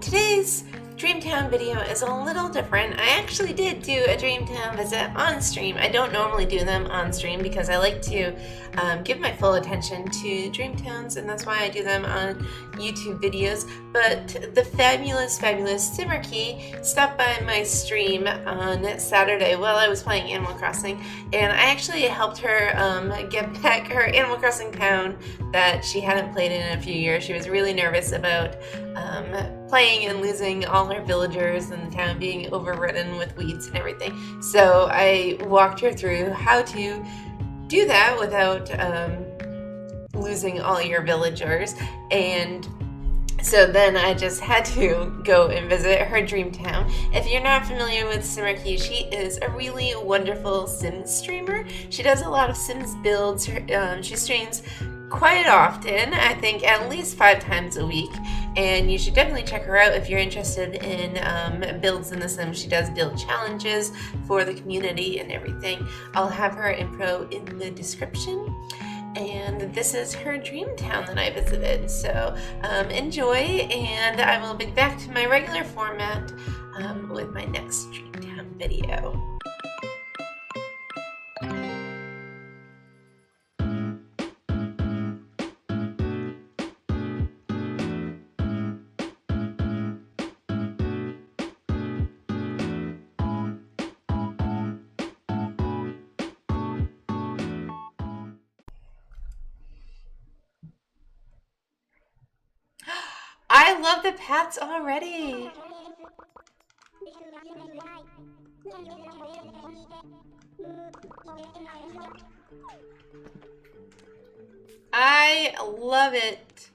Today's Dreamtown video is a little different. I actually did do a Dreamtown visit on stream. I don't normally do them on stream because I like to give my full attention to Dreamtowns, and that's why I do them on YouTube videos. But the fabulous Simarchy stopped by my stream on Saturday while I was playing Animal Crossing, and I actually helped her get back her Animal Crossing town that she hadn't played in a few years. She was really nervous about playing and losing all her villagers and the town being overridden with weeds and everything. So I walked her through how to do that without losing all your villagers, and so then I just had to go and visit her dream town. If you're not familiar with Simarchy, she is a really wonderful Sims streamer. She does a lot of Sims builds. She streams quite often, I think at least 5 times a week, and you should definitely check her out if you're interested in builds in The Sims. She does build challenges for the community and everything. I'll have her info in the description. And this is her dream town that I visited. So enjoy, and I will be back to my regular format with my next dream town video. I love the pets already. I love it.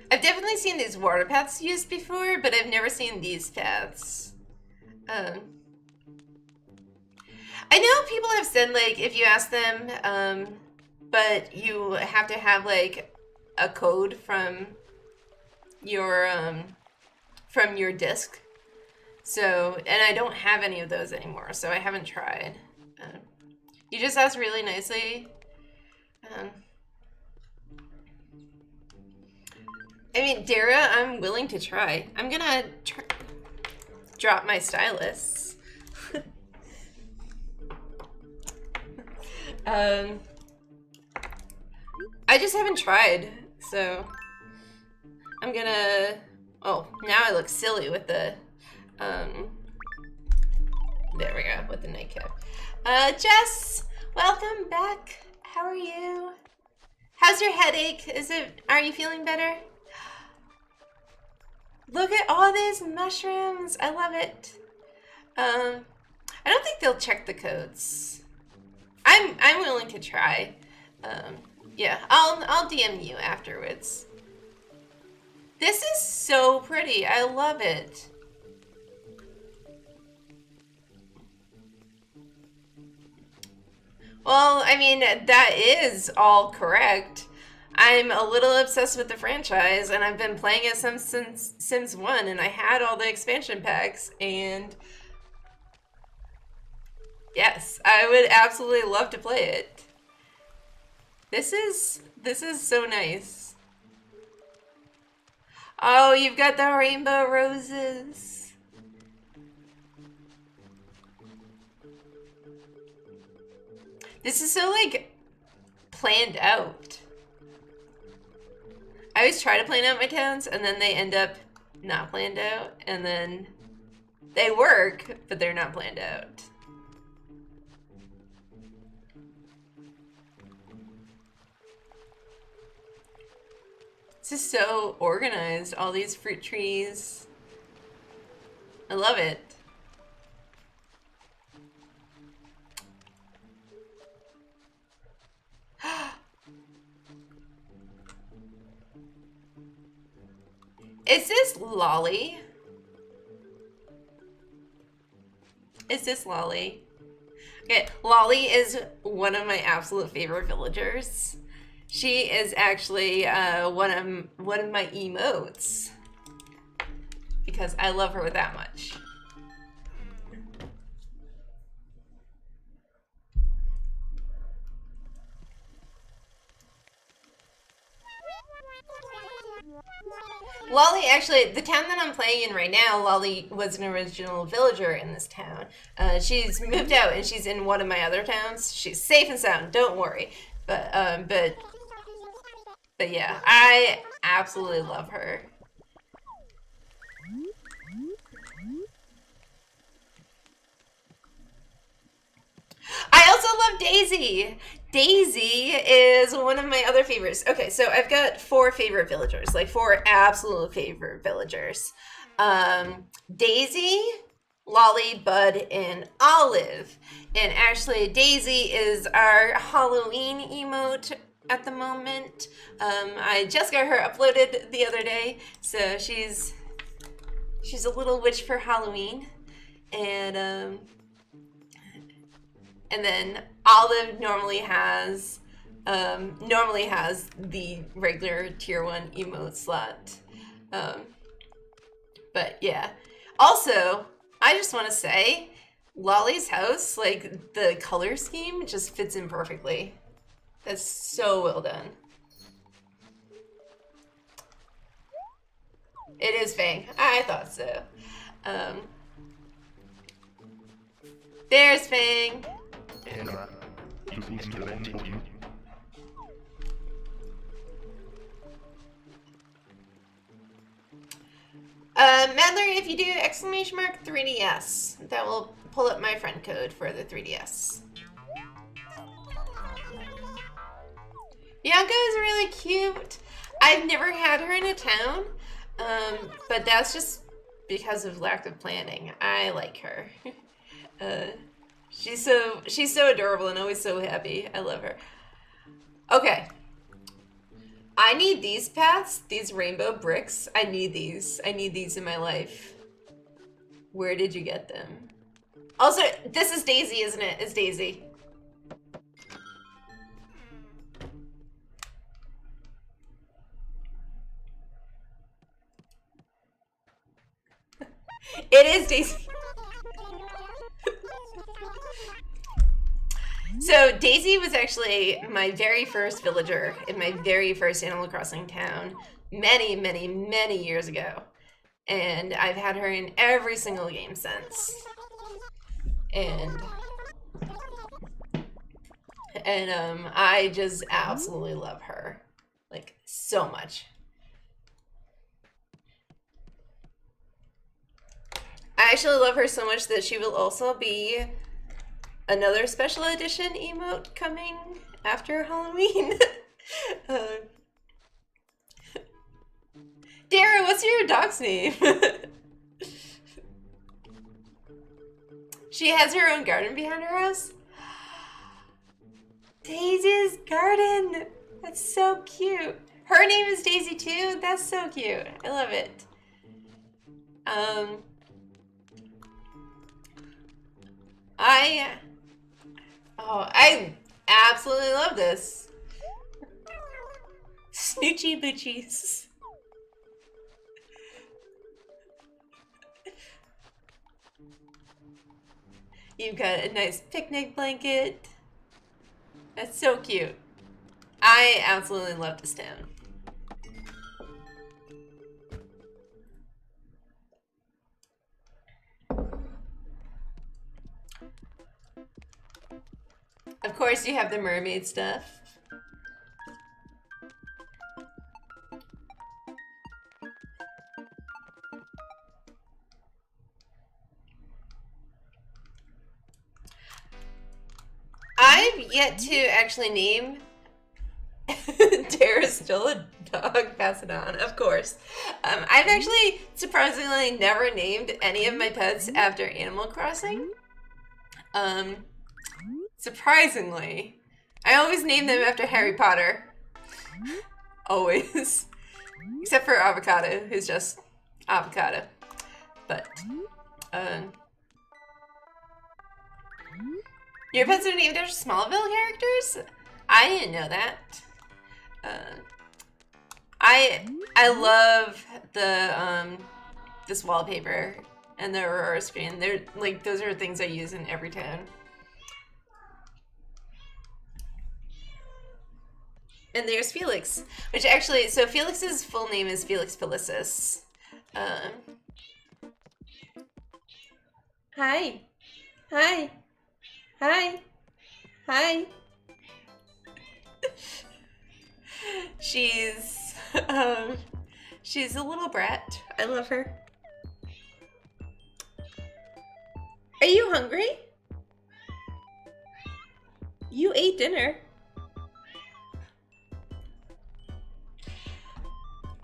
I've definitely seen these water paths used before, but I've never seen these paths. I know people have said, like, if you ask them, but you have to have, like, a code from your disc. So, and I don't have any of those anymore, so I haven't tried. You just asked really nicely. I mean, Dara, I'm willing to try. I'm gonna drop my stylus. I just haven't tried, so I'm gonna. Oh, now I look silly with the there we go, with the nightcap. Jess, welcome back. How are you? How's your headache? Are you feeling better? Look at all these mushrooms. I love it. I don't think they'll check the codes. I'm willing to try. Yeah, I'll DM you afterwards. This is so pretty. I love it. Well, I mean, that is all correct. I'm a little obsessed with the franchise, and I've been playing it since Sims 1, and I had all the expansion packs, and yes, I would absolutely love to play it. This is so nice. Oh, you've got the rainbow roses. This is so, like, planned out. I always try to plan out my towns, and then they end up not planned out, and then they work, but they're not planned out. This is so organized, all these fruit trees. I love it. Is this Lolly? Is this Lolly? Okay, Lolly is one of my absolute favorite villagers. She is actually one of my emotes because I love her that much. Lolly, actually, the town that I'm playing in right now, Lolly was an original villager in this town. She's moved out and she's in one of my other towns. She's safe and sound, don't worry. But yeah, I absolutely love her. I also love Daisy. Daisy is one of my other favorites. Okay, so I've got 4 favorite villagers, like 4 absolute favorite villagers. Daisy, Lolly, Bud, and Olive. And actually, Daisy is our Halloween emote at the moment. I just got her uploaded the other day, so she's a little witch for Halloween. And then Olive normally has the regular tier 1 emote slot. But yeah. Also, I just want to say, Lolly's house, like the color scheme just fits in perfectly. That's so well done. It is Fang. I thought so. There's Fang. Madler, if you do !3DS, that will pull up my friend code for the 3DS. Bianca is really cute. I've never had her in a town, but that's just because of lack of planning. I like her. She's so adorable and always so happy. I love her. Okay. I need these paths, these rainbow bricks. I need these. I need these in my life. Where did you get them? Also, this is Daisy, isn't it? It's Daisy. It is Daisy. So Daisy was actually my very first villager in my very first Animal Crossing town many, many, many years ago. And I've had her in every single game since. And I just absolutely love her. Like, so much. I actually love her so much that she will also be another special edition emote coming after Halloween. Dara, what's your dog's name? She has her own garden behind her house. Daisy's garden. That's so cute. Her name is Daisy too. That's so cute. I love it. I absolutely love this. Snoochie boochies. You've got a nice picnic blanket. That's so cute. I absolutely love this town. Of course, you have the mermaid stuff. I've yet to actually name. Tara's still a dog. Pass it on, of course. I've actually surprisingly never named any of my pets after Animal Crossing. Surprisingly, I always name them after Harry Potter. Always. Except for Avocado, who's just Avocado. But, your pets are named after Smallville characters? I didn't know that. I love the this wallpaper and the Aurora screen. They're like, those are things I use in every town. And there's Felix, which actually, so Felix's full name is Felix Felicis. Hi. Hi. Hi. Hi. She's a little brat. I love her. Are you hungry? You ate dinner.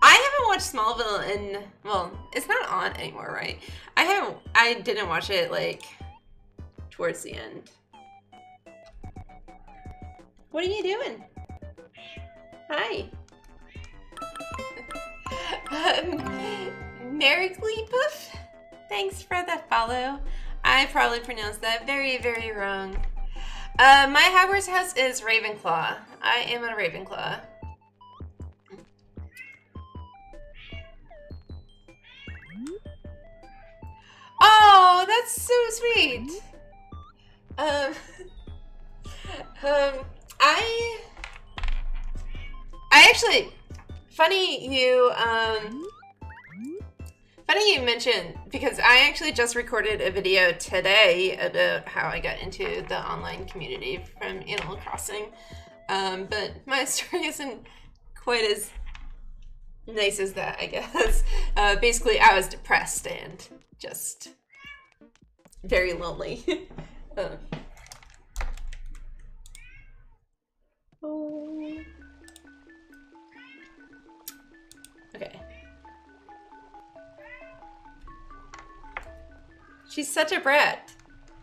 I haven't watched Smallville in, well, it's not on anymore, right? I didn't watch it like towards the end. What are you doing? Hi. Merry Gleepuff, thanks for the follow. I probably pronounced that very, very wrong. My Hogwarts house is Ravenclaw. I am a Ravenclaw. Oh, that's so sweet. I actually, funny you mentioned, because I actually just recorded a video today about how I got into the online community from Animal Crossing, but my story isn't quite as nice as that, I guess. Basically, I was depressed and just very lonely. Okay. She's such a brat.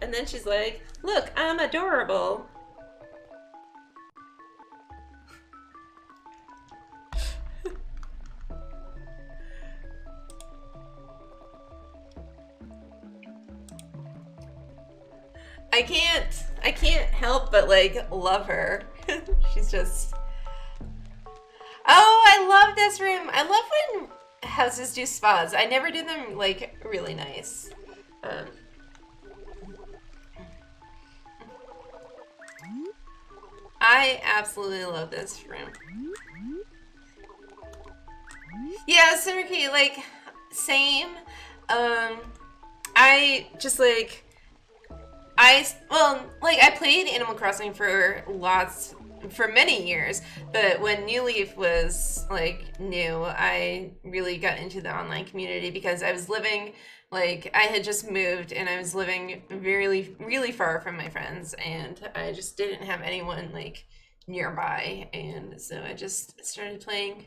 And then she's like, look, I'm adorable. I can't help but like love her. She's just, oh, I love this room. I love when houses do spas. I never do them like really nice. I absolutely love this room. Yeah, Simarchy, like, same. I just like, I played Animal Crossing for many years, but when New Leaf was like new, I really got into the online community because I was living, like, I had just moved and I was living really, really far from my friends, and I just didn't have anyone like nearby, and so I just started playing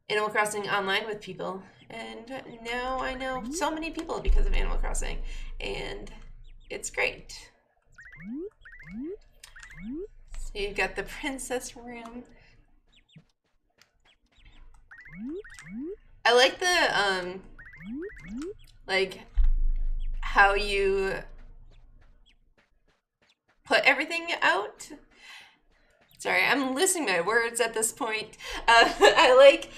Animal Crossing online with people, and now I know so many people because of Animal Crossing, and it's great. So you've got the princess room. I like the like how you put everything out. Sorry, I'm losing my words at this point. I like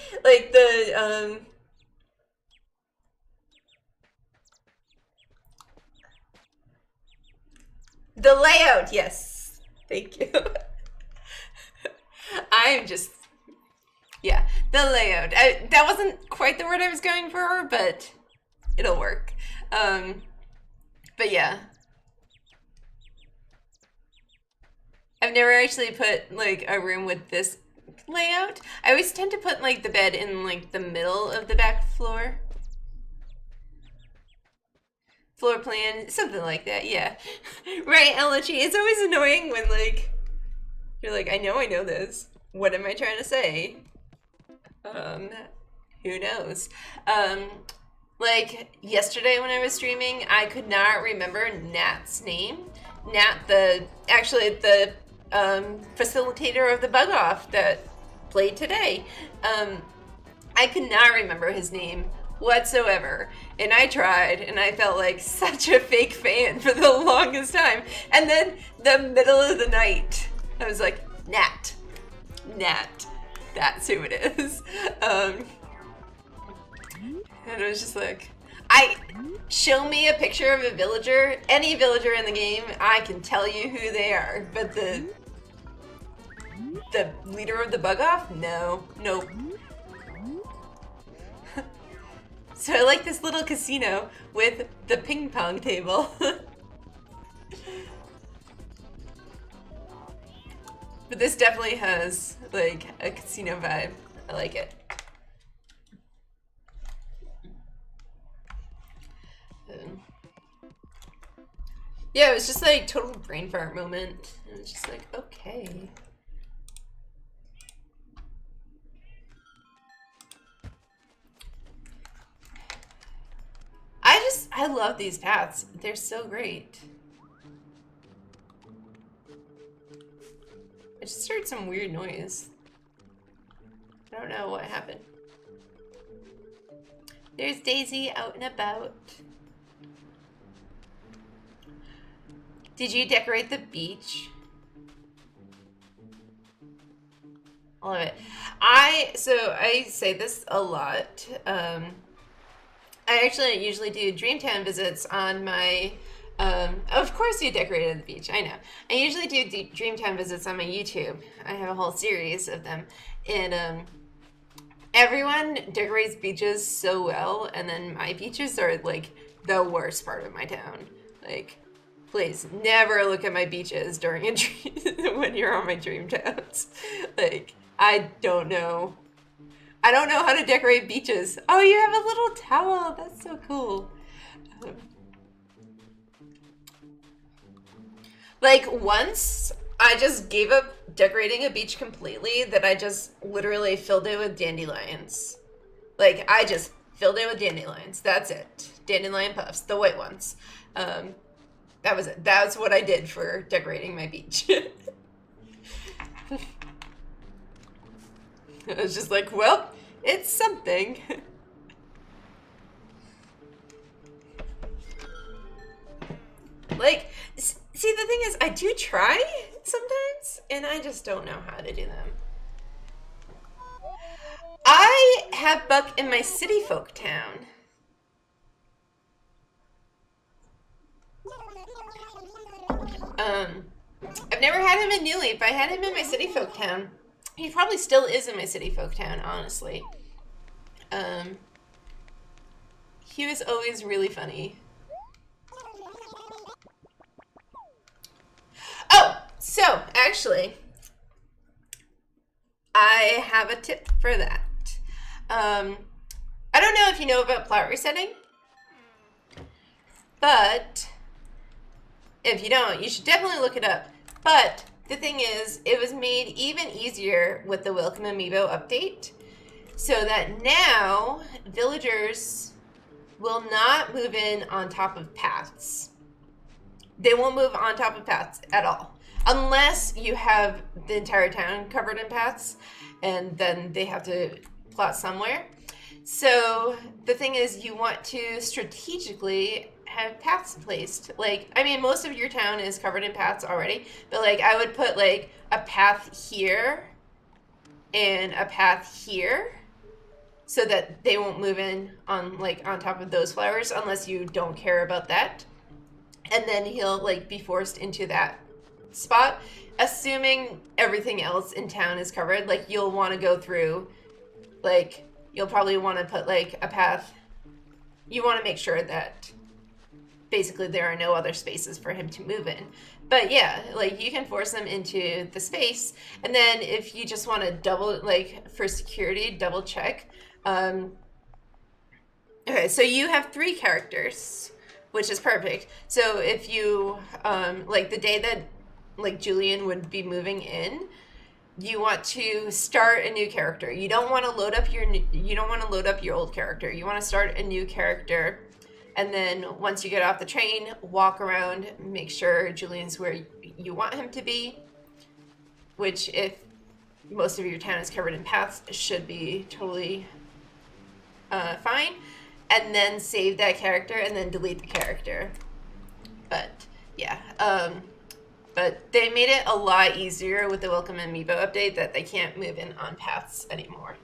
the layout, yes. Thank you. I'm just, yeah, the layout. That wasn't quite the word I was going for, but it'll work. But yeah. I've never actually put like a room with this layout. I always tend to put like the bed in like the middle of the back floor. Floor plan, something like that, yeah. Right, Elechi, it's always annoying when like, you're like, I know this. What am I trying to say? Who knows? Like yesterday when I was streaming, I could not remember Nat's name. Nat, the facilitator of the bug off that played today. I could not remember his name whatsoever, and I tried, and I felt like such a fake fan for the longest time. And then the middle of the night, I was like, Nat, that's who it is. And it was just like, show me a picture of a villager, any villager in the game, I can tell you who they are, but the leader of the bug off? No. Nope. So I like this little casino with the ping pong table. But this definitely has like a casino vibe. I like it. Yeah, it was just like total brain fart moment. It was just like, okay. I love these paths. They're so great. I just heard some weird noise. I don't know what happened. There's Daisy out and about. Did you decorate the beach? All of it. I say this a lot. I actually usually do Dreamtown visits on my, of course you decorated the beach, I know. I usually do Dreamtown visits on my YouTube. I have a whole series of them. And everyone decorates beaches so well, and then my beaches are like the worst part of my town. Like, please never look at my beaches during a when you're on my Dreamtowns. Like, I don't know how to decorate beaches. Oh, you have a little towel. That's so cool. Like once I just gave up decorating a beach completely, that I just literally filled it with dandelions. Like I just filled it with dandelions. That's it. Dandelion puffs, the white ones. That was it. That's what I did for decorating my beach. I was just like, well, it's something. Like, see, the thing is, I do try sometimes, and I just don't know how to do them. I have Buck in my city folk town. I've never had him in New Leaf. I had him in my city folk town. He probably still is in my city folk town, honestly. He was always really funny. Oh, so actually, I have a tip for that. I don't know if you know about plot resetting, but if you don't, you should definitely look it up. But the thing is, it was made even easier with the Welcome Amiibo update, so that now villagers will not move in on top of paths. They won't move on top of paths at all, unless you have the entire town covered in paths, and then they have to plot somewhere. So the thing is, you want to strategically have paths placed. Like, I mean, most of your town is covered in paths already, but like I would put like a path here and a path here, so that they won't move in on top of those flowers unless you don't care about that. And then he'll like be forced into that spot, assuming everything else in town is covered. Like you'll want to go through, like you'll probably want to put like a path. You want to make sure that basically there are no other spaces for him to move in. But yeah, like you can force them into the space, and then if you just want to double, like for security, double check. Okay, so you have 3 characters, which is perfect. So if you like the day that like Julian would be moving in, you want to start a new character. You don't want to load up your old character. You want to start a new character, and then once you get off the train, walk around, make sure Julian's where you want him to be, which if most of your town is covered in paths should be totally fine. And then save that character and then delete the character. But yeah, but they made it a lot easier with the Welcome Amiibo update that they can't move in on paths anymore.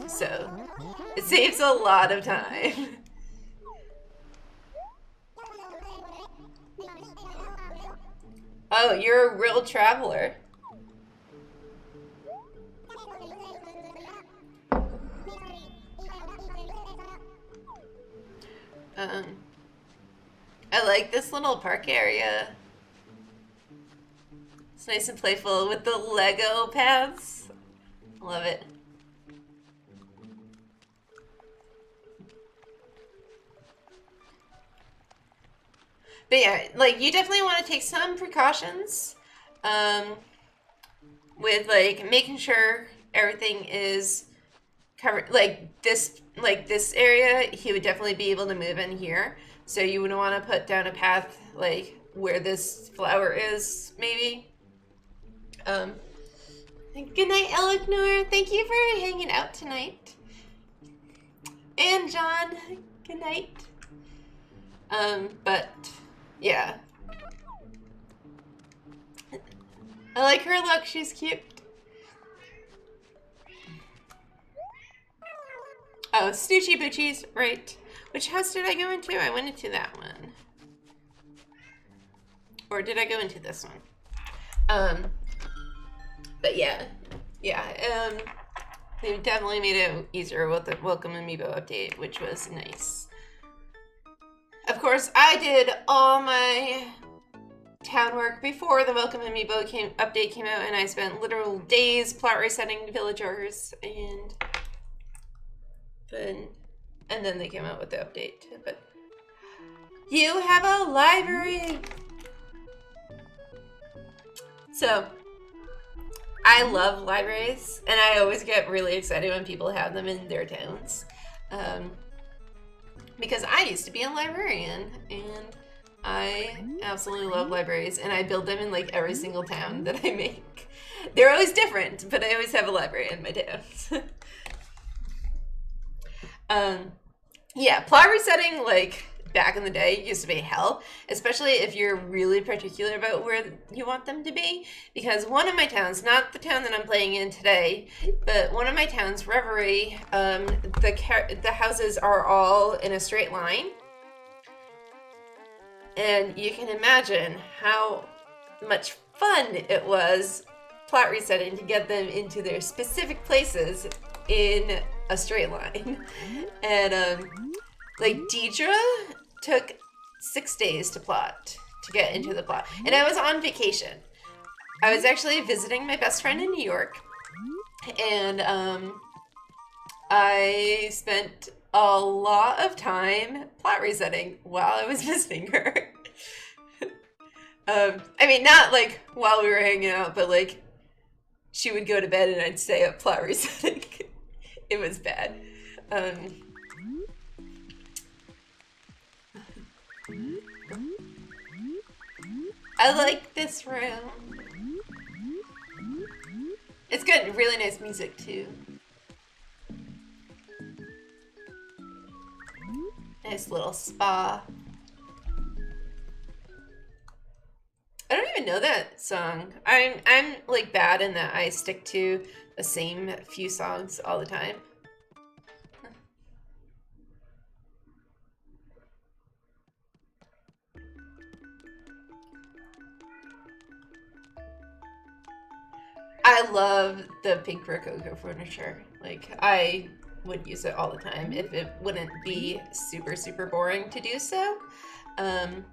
So it saves a lot of time. Oh, you're a real traveler. I like this little park area. It's nice and playful with the Lego paths. Love it. But yeah, like, you definitely want to take some precautions with, like, making sure everything is covered. Like this area, he would definitely be able to move in here. So you would want to put down a path, like, where this flower is, maybe. Good night, Eleanor. Thank you for hanging out tonight. And John, good night. But yeah, I like her look. She's cute. Oh, Snoochie Boochies, right. Which house did I go into? I went into that one. Or did I go into this one? But yeah. They definitely made it easier with the Welcome Amiibo update, which was nice. Of course, I did all my town work before the Welcome Amiibo update came out, and I spent literal days plot resetting villagers, and then they came out with the update. But you have a library! So, I love libraries, and I always get really excited when people have them in their towns. Because I used to be a librarian, and I absolutely love libraries, and I build them in like every single town that I make. They're always different, but I always have a library in my towns. Yeah, plot resetting, like, back in the day used to be hell, especially if you're really particular about where you want them to be, because one of my towns, not the town that I'm playing in today, but one of my towns, Reverie, the houses are all in a straight line, and you can imagine how much fun it was plot resetting to get them into their specific places in a straight line. And like, Deidre took 6 days to plot, to get into the plot. And I was on vacation. I was actually visiting my best friend in New York. And I spent a lot of time plot resetting while I was visiting her. I mean, not like while we were hanging out, but like, she would go to bed and I'd stay up plot resetting. It was bad. I like this room. It's got really nice music too. Nice little spa. I don't even know that song. I'm like bad in that I stick to the same few songs all the time. I love the pink Rococo furniture. Like, I would use it all the time if it wouldn't be super, super boring to do so. But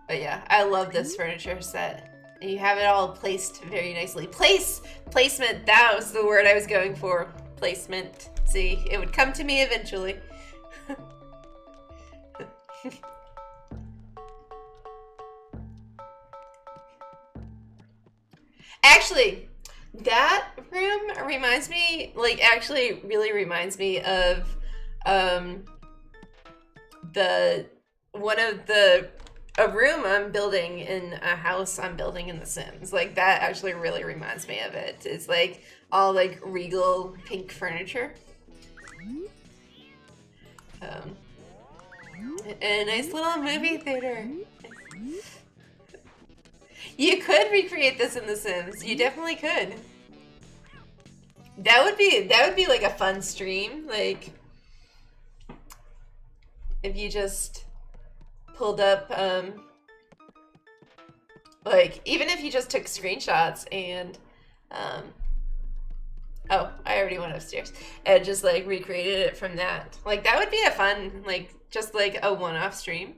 yeah, I love this furniture set. And you have it all placed very nicely. Placement, that was the word I was going for. Placement. See, it would come to me eventually. Actually, that room reminds me, like, actually really reminds me of a room I'm building in a house I'm building in The Sims. Like, that actually really reminds me of it. It's like all like regal pink furniture. And a nice little movie theater. You could recreate this in The Sims. You definitely could. That would be like a fun stream. Like, if you just pulled up, like, even if you just took screenshots and, oh, I I already went upstairs and just like recreated it from that. Like that would be a fun, like just like a one-off stream.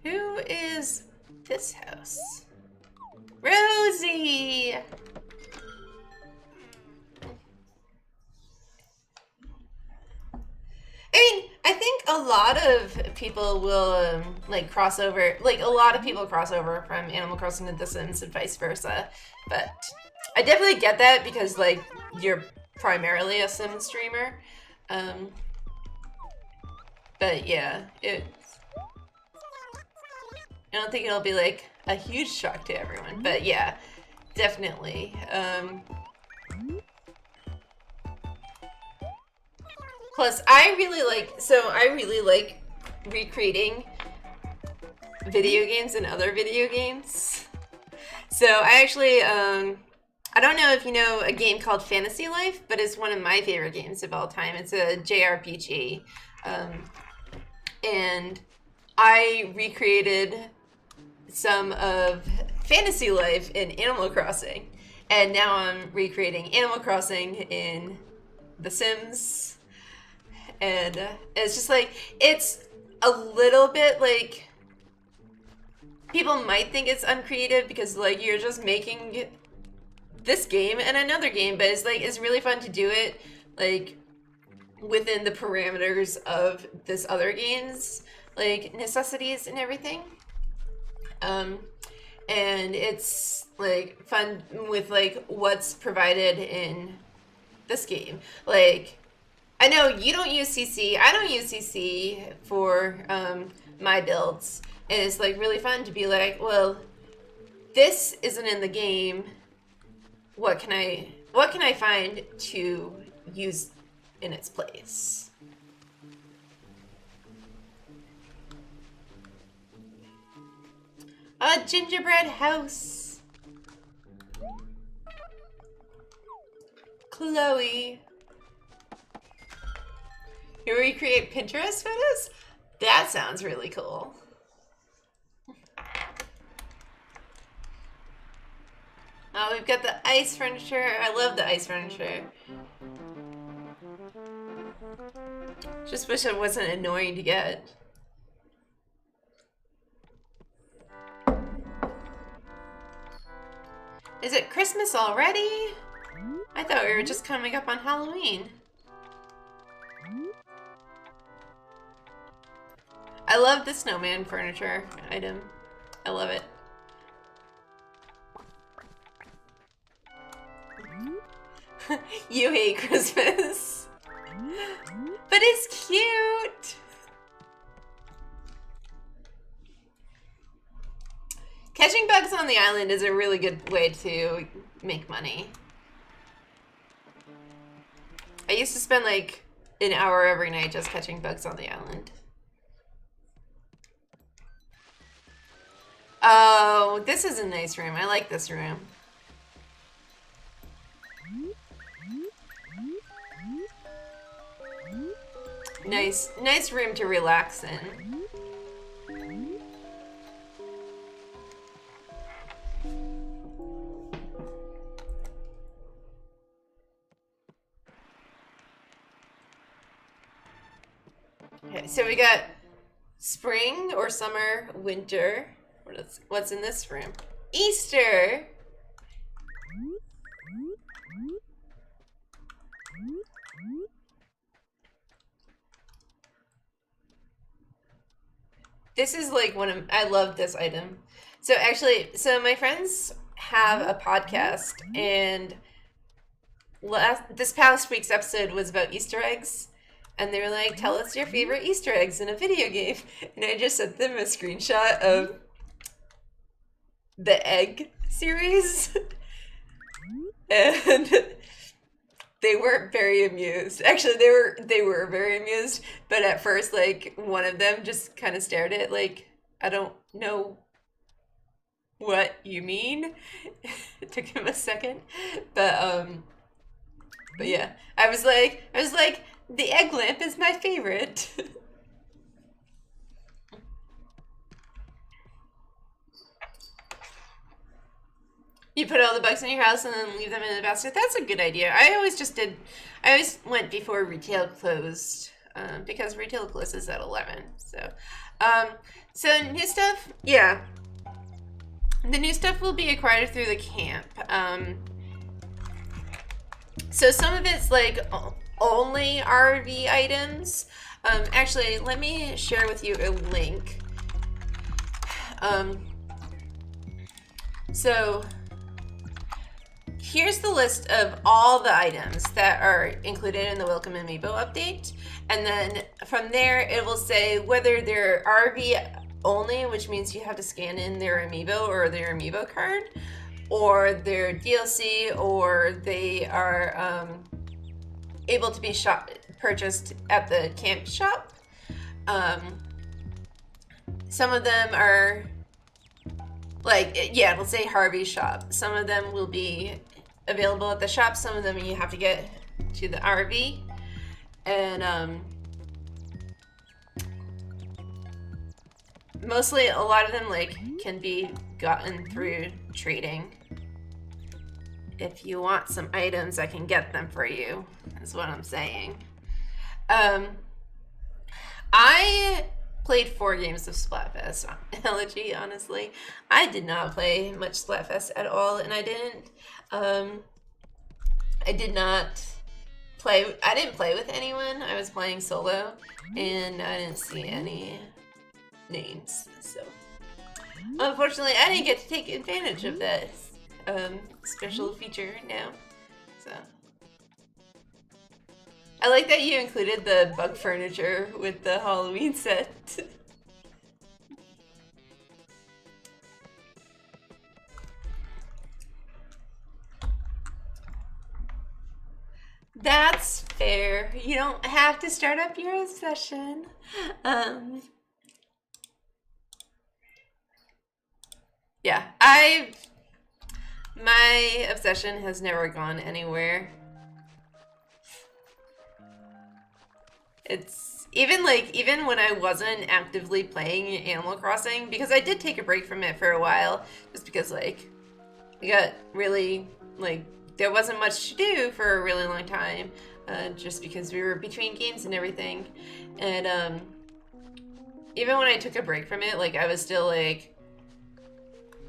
Who is this house? Rosie! I mean, I think a lot of people will like cross over. Like a lot of people cross over from Animal Crossing to The Sims and vice versa. But I definitely get that because like you're primarily a Sim streamer. But yeah, I don't think it'll be like a huge shock to everyone. But yeah, definitely. Plus, I really like recreating video games and other video games. So I actually, I don't know if you know a game called Fantasy Life, but it's one of my favorite games of all time. It's a JRPG. And I recreated some of Fantasy Life in Animal Crossing. And now I'm recreating Animal Crossing in The Sims. And it's just like, it's a little bit like, people might think it's uncreative because like you're just making this game and another game, but it's like, it's really fun to do it like within the parameters of this other game's like necessities and everything. And it's like fun with like what's provided in this game. Like, I know you don't use CC, I don't use CC for my builds, and it's like really fun to be like, well, this isn't in the game. What can I find to use in its place? A gingerbread house. Chloe. You recreate Pinterest photos? That sounds really cool. Oh, we've got the ice furniture. I love the ice furniture. Just wish it wasn't annoying to get. Is it Christmas already? I thought we were just coming up on Halloween. I love the snowman furniture item. I love it. You hate Christmas. But it's cute. Catching bugs on the island is a really good way to make money. I used to spend like an hour every night just catching bugs on the island. Oh, this is a nice room. I like this room. Nice room to relax in. Okay, so we got spring or summer, winter. What's in this room? Easter! This is like I love this item. So actually, my friends have a podcast, and this past week's episode was about Easter eggs. And they were like, tell us your favorite Easter eggs in a video game. And I just sent them a screenshot of the egg series. And they weren't very amused. Actually, they were very amused. But at first, like, one of them just kind of stared at it like, I don't know what you mean. It took him a second. But But yeah, I was like, the egg lamp is my favorite. You put all the bugs in your house and then leave them in the basket. That's a good idea. I always went before retail closed, because retail closes at 11. So new stuff, yeah. The new stuff will be acquired through the camp. So some of it's like only RV items. Actually, let me share with you a link. So here's the list of all the items that are included in the Welcome Amiibo update. And then from there, it will say whether they're RV only, which means you have to scan in their Amiibo or their Amiibo card, or they're DLC, or they are able to be purchased at the camp shop. Some of them are like, yeah, it'll say Harvey's shop. Some of them will be available at the shop. Some of them you have to get to the RV. And mostly a lot of them like can be gotten through trading. If you want some items, I can get them for you, is what I'm saying. I played 4 games of Splatfest on Elegy, honestly. I did not play much Splatfest at all, and I didn't play with anyone. I was playing solo, and I didn't see any names, so unfortunately I didn't get to take advantage of that special feature now. So I like that you included the bug furniture with the Halloween set. That's fair. You don't have to start up your obsession. Yeah, my obsession has never gone anywhere. It's even when I wasn't actively playing Animal Crossing, because I did take a break from it for a while, just because like I got really there wasn't much to do for a really long time, just because we were between games and everything. And even when I took a break from it, like I was still like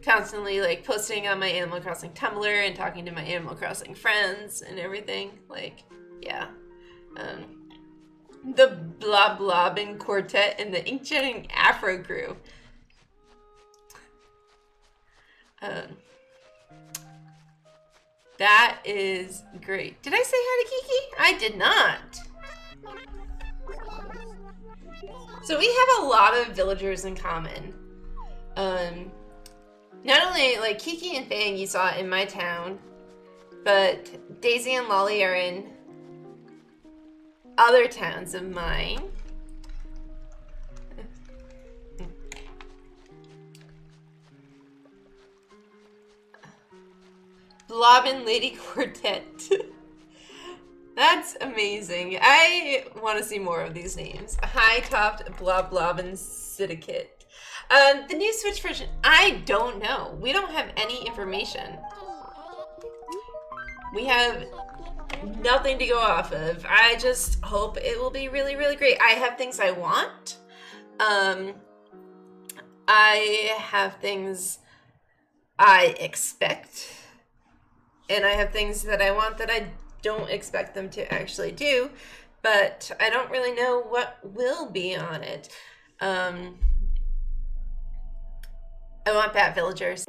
constantly like posting on my Animal Crossing Tumblr and talking to my Animal Crossing friends and everything. Like, yeah. The Blob Blobbing Quartet and the Inkjetting Afro crew. That is great. Did I say hi to Kiki? I did not. So we have a lot of villagers in common. Not only like Kiki and Fang you saw in my town, but Daisy and Lolly are in other towns of mine. Blobbin Lady Quartet. That's amazing. I want to see more of these names. High Topped Blob Blobbin Syndicate. The new Switch version, I don't know. We don't have any information. We have nothing to go off of. I just hope it will be really, really great. I have things I want. I have things I expect. And I have things that I want that I don't expect them to actually do. But I don't really know what will be on it. I want Bat Villagers.